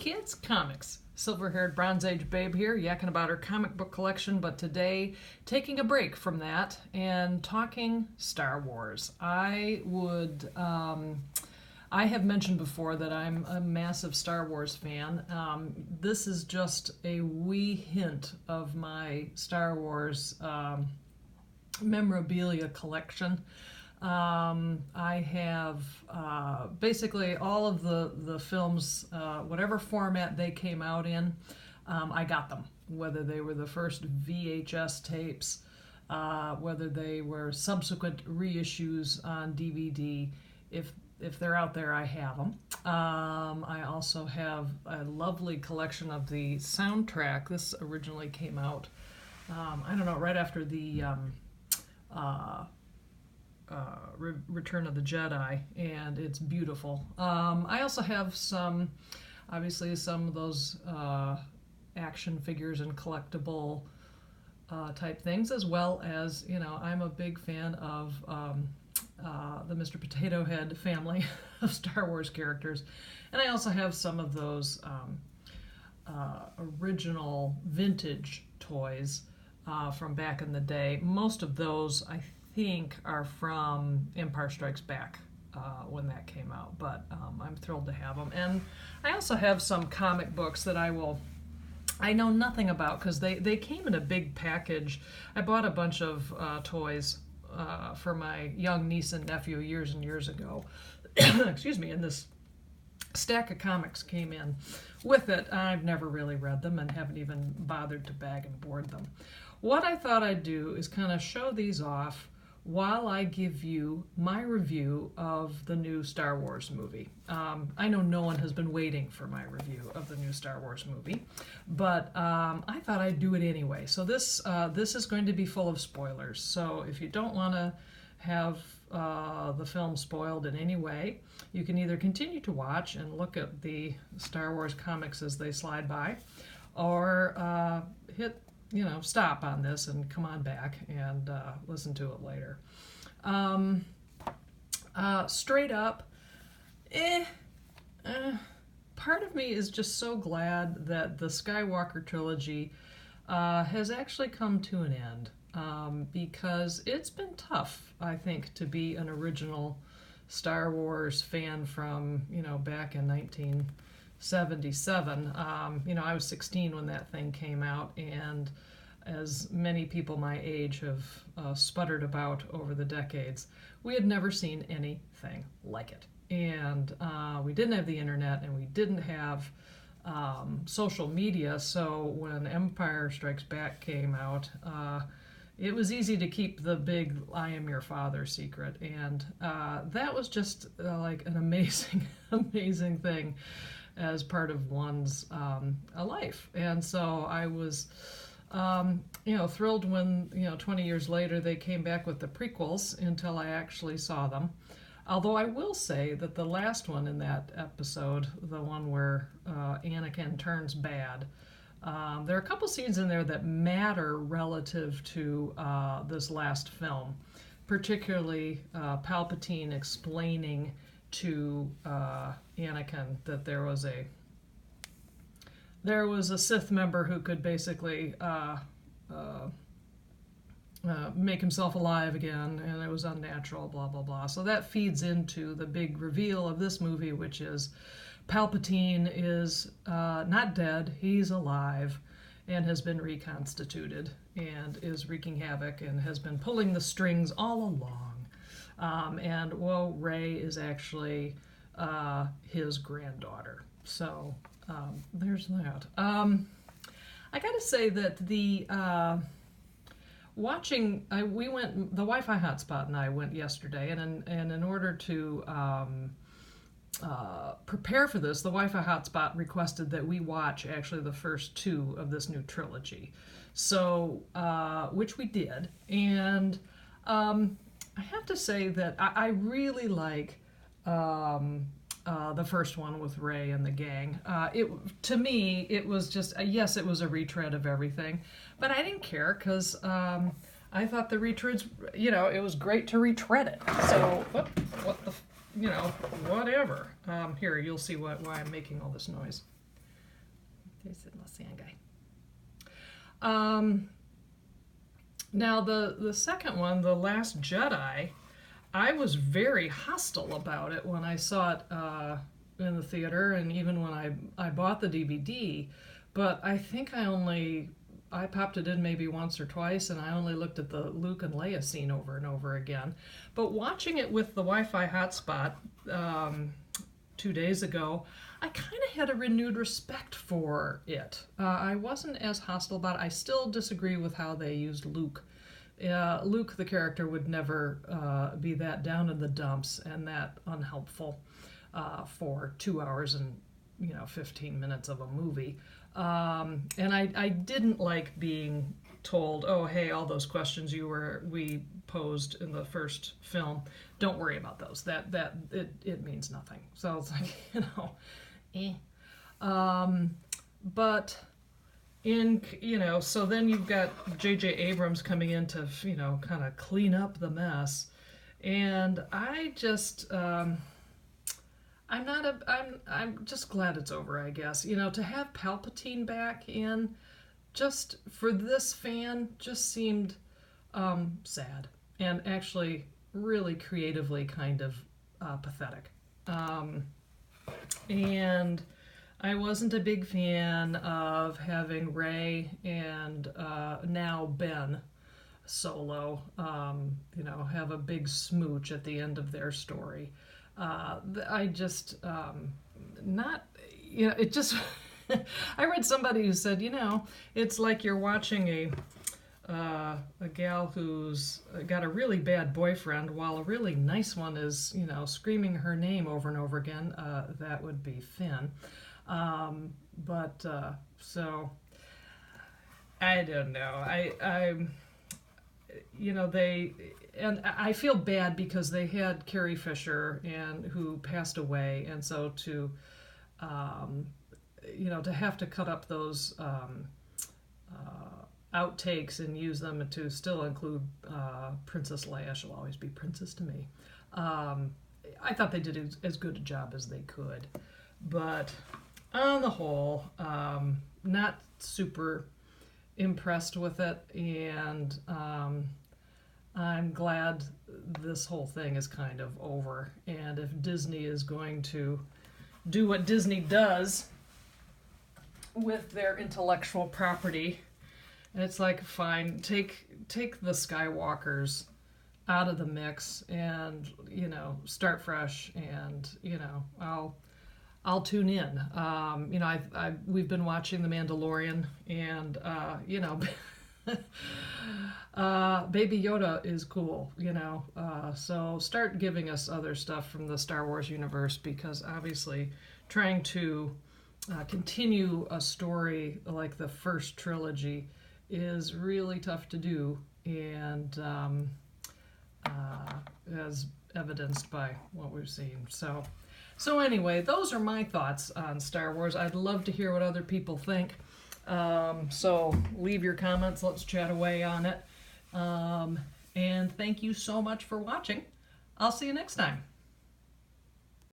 kids, comics. Silver-haired Bronze Age babe here, yakking about her comic book collection, but today taking a break from that and talking Star Wars. I have mentioned before that I'm a massive Star Wars fan. This is just a wee hint of my Star Wars memorabilia collection. I have basically all of the films, whatever format they came out in, I got them. Whether they were the first VHS tapes, whether they were subsequent reissues on DVD, if they're out there, I have them. I also have a lovely collection of the soundtrack. This originally came out, I don't know, right after the Return of the Jedi, and it's beautiful. I also have obviously some of those action figures and collectible type things, as well as, I'm a big fan of the Mr. Potato Head family of Star Wars characters, and I also have some of those original vintage toys from back in the day. Most of those, I think, are from Empire Strikes Back when that came out, but I'm thrilled to have them. And I also have some comic books that I know nothing about because they came in a big package. I bought a bunch of toys for my young niece and nephew years and years ago. Excuse me, and this stack of comics came in with it. I've never really read them and haven't even bothered to bag and board them. What I thought I'd do is kind of show these off while I give you my review of the new Star Wars movie. I know no one has been waiting for my review of the new Star Wars movie, but I thought I'd do it anyway. So this is going to be full of spoilers. So if you don't want to have the film spoiled in any way, you can either continue to watch and look at the Star Wars comics as they slide by, or hit stop on this and come on back and listen to it later. Straight up, part of me is just so glad that the Skywalker trilogy has actually come to an end, because it's been tough, I think, to be an original Star Wars fan from, back in 1977. I was 16 when that thing came out, and as many people my age have sputtered about over the decades, we had never seen anything like it. And we didn't have the internet, and we didn't have social media, so when Empire Strikes Back came out, it was easy to keep the big "I am your father" secret, and that was just like an amazing, amazing thing as part of one's life. And so I was thrilled when 20 years later they came back with the prequels until I actually saw them. Although I will say that the last one in that episode, the one where Anakin turns bad, there are a couple scenes in there that matter relative to this last film, particularly Palpatine explaining to Anakin that there was a Sith member who could basically make himself alive again, and it was unnatural, blah, blah, blah. So that feeds into the big reveal of this movie, which is Palpatine is not dead, he's alive, and has been reconstituted, and is wreaking havoc, and has been pulling the strings all along. And Rey is actually his granddaughter. So there's that. I gotta say that the the Wi-Fi hotspot and I went yesterday, and in order to prepare for this, the Wi-Fi hotspot requested that we watch actually the first two of this new trilogy, so which we did, and I have to say that I really like the first one with Rey and the gang. To me, it was just, yes, it was a retread of everything, but I didn't care because I thought the retreads, it was great to retread it. So, whatever. Here, you'll see why I'm making all this noise. There's the sand guy. Now the second one, The Last Jedi, I was very hostile about it when I saw it in the theater, and even when I bought the DVD. But I think I popped it in maybe once or twice, and I only looked at the Luke and Leia scene over and over again. But watching it with the Wi-Fi hotspot 2 days ago, I kind of had a renewed respect for it. I wasn't as hostile about it. I still disagree with how they used Luke. Luke, the character, would never be that down in the dumps and that unhelpful for 2 hours and 15 minutes of a movie. And I didn't like being told, oh, hey, all those questions we posed in the first film, don't worry about those. It means nothing. So it's like, but so then you've got J.J. Abrams coming in to, kind of clean up the mess. And I just, I'm just glad it's over, I guess. To have Palpatine back in, just for this fan, just seemed sad and actually really creatively kind of pathetic. And I wasn't a big fan of having Rey and now Ben Solo, have a big smooch at the end of their story. I just, it just, I read somebody who said, it's like you're watching a gal who's got a really bad boyfriend while a really nice one is, screaming her name over and over again. That would be Finn. So I don't know. And I feel bad because they had Carrie Fisher who passed away, and so to have to cut up those outtakes and use them to still include Princess Leia. She'll always be princess to me. I thought they did as good a job as they could, but on the whole, not super impressed with it, and I'm glad this whole thing is kind of over. And if Disney is going to do what Disney does with their intellectual property, it's like, fine, take the Skywalkers out of the mix and start fresh, and I'll tune in. We've been watching The Mandalorian, and Baby Yoda is cool, so start giving us other stuff from the Star Wars universe, because obviously trying to continue a story like the first trilogy is really tough to do, and as evidenced by what we've seen. So anyway, those are my thoughts on Star Wars. I'd love to hear what other people think. So leave your comments. Let's chat away on it. And thank you so much for watching. I'll see you next time.